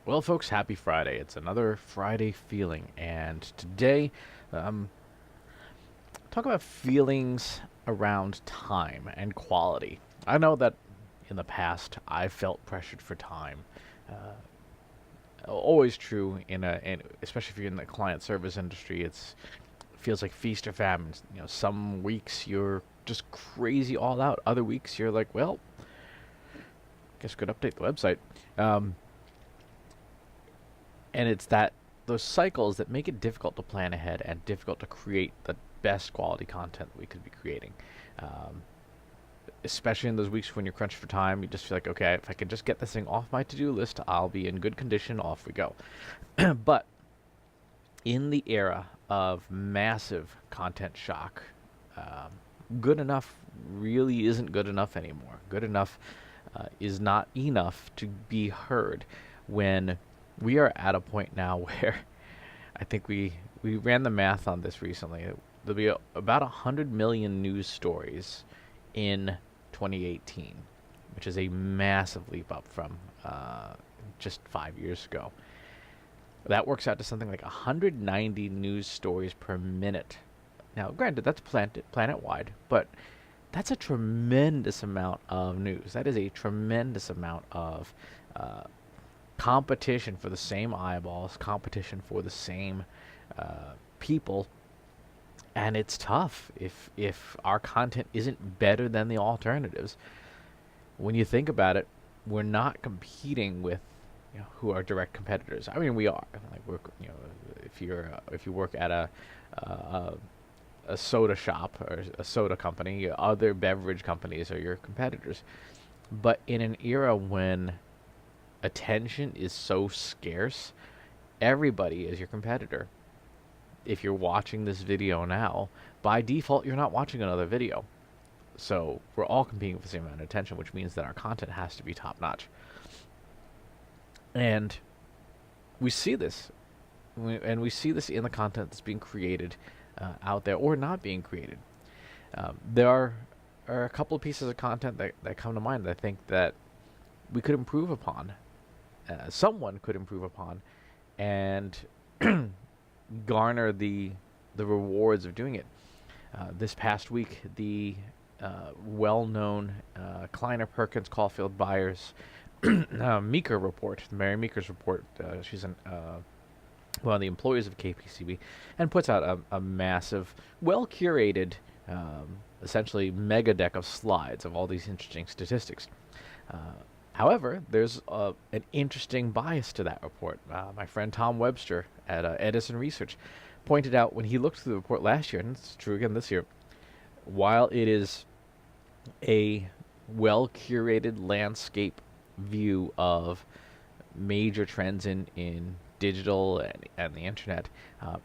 Well, folks, happy Friday. It's another Friday feeling, and today, um, talk about feelings around time and quality. I know that in the past I felt pressured for time. Always true especially if you're in the client service industry. It feels like feast or famine. Some weeks you're just crazy all out. Other weeks you're like, well, guess we could update the website. Um, and it's those cycles that make it difficult to plan ahead and difficult to create the best quality content that we could be creating. Um, Especially in those weeks when you're crunched for time, you just feel like, okay, if I can just get this thing off my to-do list, I'll be in good condition. Off we go. But in the era of massive content shock, good enough really isn't good enough anymore. Good enough is not enough to be heard when we are at a point now where I think we ran the math on this recently. There'll be about 100 million news stories in 2018, which is a massive leap up from just 5 years ago. That works out to something like 190 news stories per minute. Now, granted, that's planet-wide, but that's a tremendous amount of news. That is a tremendous amount of competition for the same eyeballs, competition for the same people, and it's tough if our content isn't better than the alternatives. When you think about it, we're not competing with who are direct competitors. I mean, we are. Like if you work at a soda shop or a soda company, other beverage companies are your competitors. But in an era when attention is so scarce, everybody is your competitor. If you're watching this video now, by default, you're not watching another video. So we're all competing for the same amount of attention, which means that our content has to be top notch. And we see this. We see this in the content that's being created out there or not being created. There are a couple of pieces of content that come to mind that I think that we could improve upon. Someone could improve upon and garner the rewards of doing it. This past week, the well-known Kleiner Perkins Caulfield Byers Meeker report, the Mary Meeker's report. She's one of the employees of KPCB, and puts out a massive, well-curated, essentially mega deck of slides of all these interesting statistics. However, there's an interesting bias to that report. My friend Tom Webster at Edison Research pointed out when he looked through the report last year, and it's true again this year, while it is a well-curated landscape view of major trends in digital and the internet,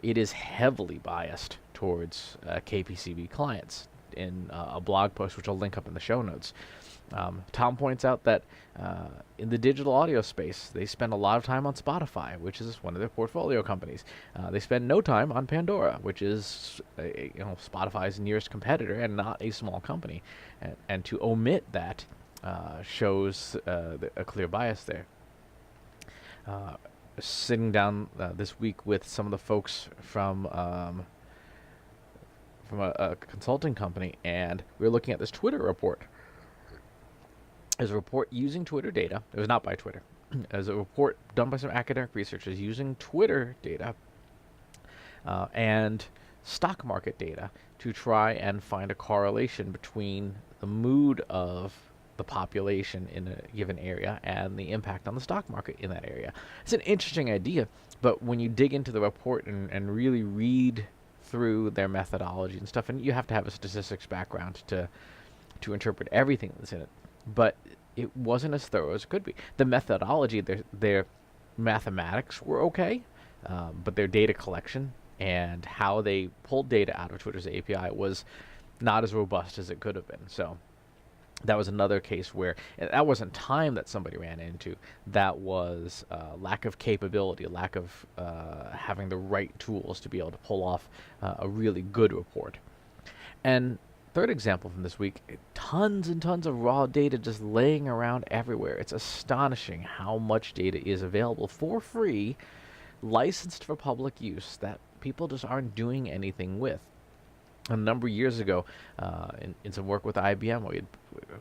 it is heavily biased towards KPCB clients in a blog post, which I'll link up in the show notes. Tom points out that in the digital audio space, they spend a lot of time on Spotify, which is one of their portfolio companies. They spend no time on Pandora, which is Spotify's nearest competitor and not a small company. And to omit that shows a clear bias there. Sitting down this week with some of the folks from a consulting company, and we were looking at this Twitter report. There's a report using Twitter data. It was not by Twitter. There's a report done by some academic researchers using Twitter data and stock market data to try and find a correlation between the mood of the population in a given area and the impact on the stock market in that area. It's an interesting idea, but when you dig into the report and really read through their methodology and stuff, and you have to have a statistics background to interpret everything that's in it, but it wasn't as thorough as it could be. The methodology, their mathematics were okay, but their data collection and how they pulled data out of Twitter's API was not as robust as it could have been. So that was another case where that wasn't time that somebody ran into. That was lack of capability, lack of having the right tools to be able to pull off a really good report. And Third example from this week, tons and tons of raw data just laying around everywhere. It's astonishing how much data is available for free, licensed for public use, that people just aren't doing anything with. A number of years ago, in some work with IBM, we had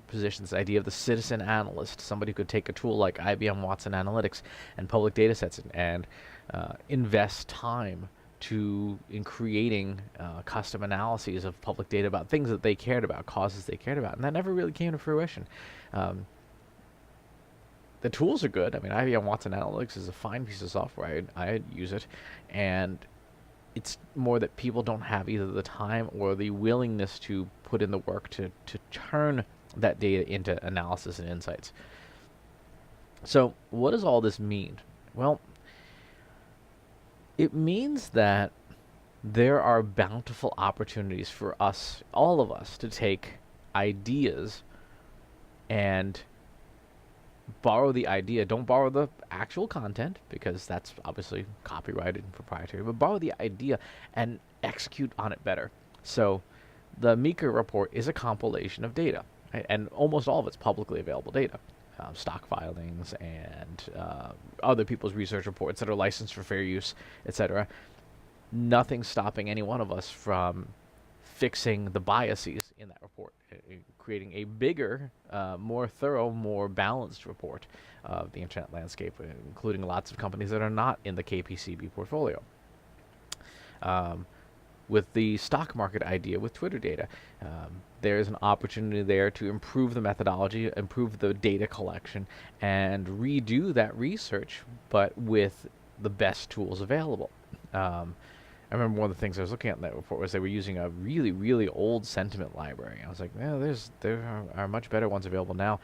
positioned this idea of the citizen analyst, somebody who could take a tool like IBM Watson Analytics and public data sets and invest time in creating custom analyses of public data about things that they cared about, causes they cared about, and that never really came to fruition. The tools are good. I mean, IBM Watson Analytics is a fine piece of software. I use it, and it's more that people don't have either the time or the willingness to put in the work to turn that data into analysis and insights. So what does all this mean? Well, it means that there are bountiful opportunities for us, all of us, to take ideas and borrow the idea. Don't borrow the actual content, because that's obviously copyrighted and proprietary, but borrow the idea and execute on it better. So the Meeker report is a compilation of data, right? And almost all of it's publicly available data. Stock filings and other people's research reports that are licensed for fair use, etc. Nothing's stopping any one of us from fixing the biases in that report, creating a bigger, more thorough, more balanced report of the internet landscape, including lots of companies that are not in the KPCB portfolio. With the stock market idea with Twitter data, there's an opportunity there to improve the methodology, improve the data collection, and redo that research, but with the best tools available. I remember one of the things I was looking at in that report was they were using a really, really old sentiment library. I was like, there are much better ones available now.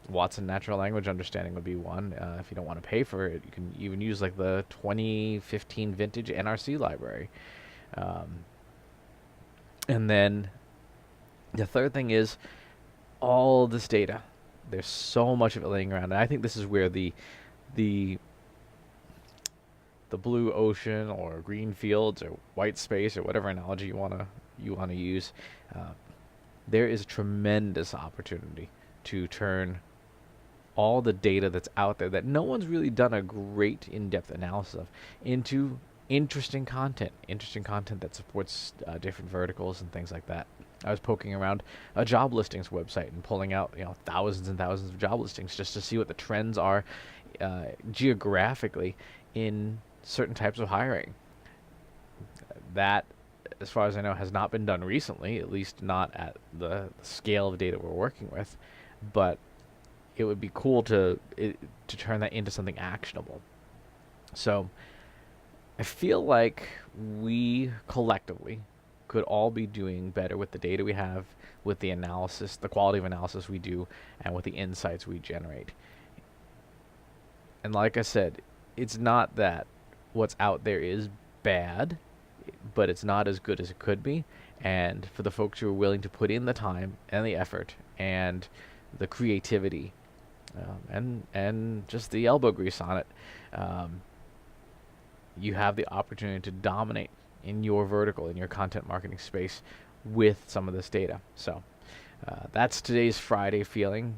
Watson Natural Language Understanding would be one. If you don't want to pay for it, you can even use like the 2015 vintage NRC library. And then the third thing is all this data. There's so much of it laying around, and I think this is where the blue ocean or green fields or white space or whatever analogy you wanna use, there is a tremendous opportunity to turn all the data that's out there that no one's really done a great in-depth analysis of into interesting content that supports different verticals and things like that. I was poking around a job listings website and pulling out thousands and thousands of job listings just to see what the trends are geographically in certain types of hiring. That, as far as I know, has not been done recently, at least not at the scale of data we're working with, but it would be cool to turn that into something actionable. So I feel like we collectively could all be doing better with the data we have, with the analysis, the quality of analysis we do, and with the insights we generate. And like I said, it's not that what's out there is bad, but it's not as good as it could be. And for the folks who are willing to put in the time and the effort and the creativity and just the elbow grease on it, you have the opportunity to dominate in your vertical, in your content marketing space with some of this data. So that's today's Friday feeling.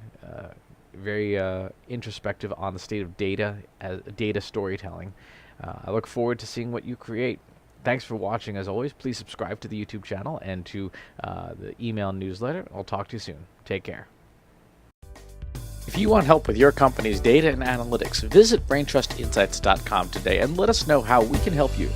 Very introspective on the state of data, data storytelling. I look forward to seeing what you create. Thanks for watching. As always, please subscribe to the YouTube channel and to the email newsletter. I'll talk to you soon. Take care. If you want help with your company's data and analytics, visit braintrustinsights.com today and let us know how we can help you.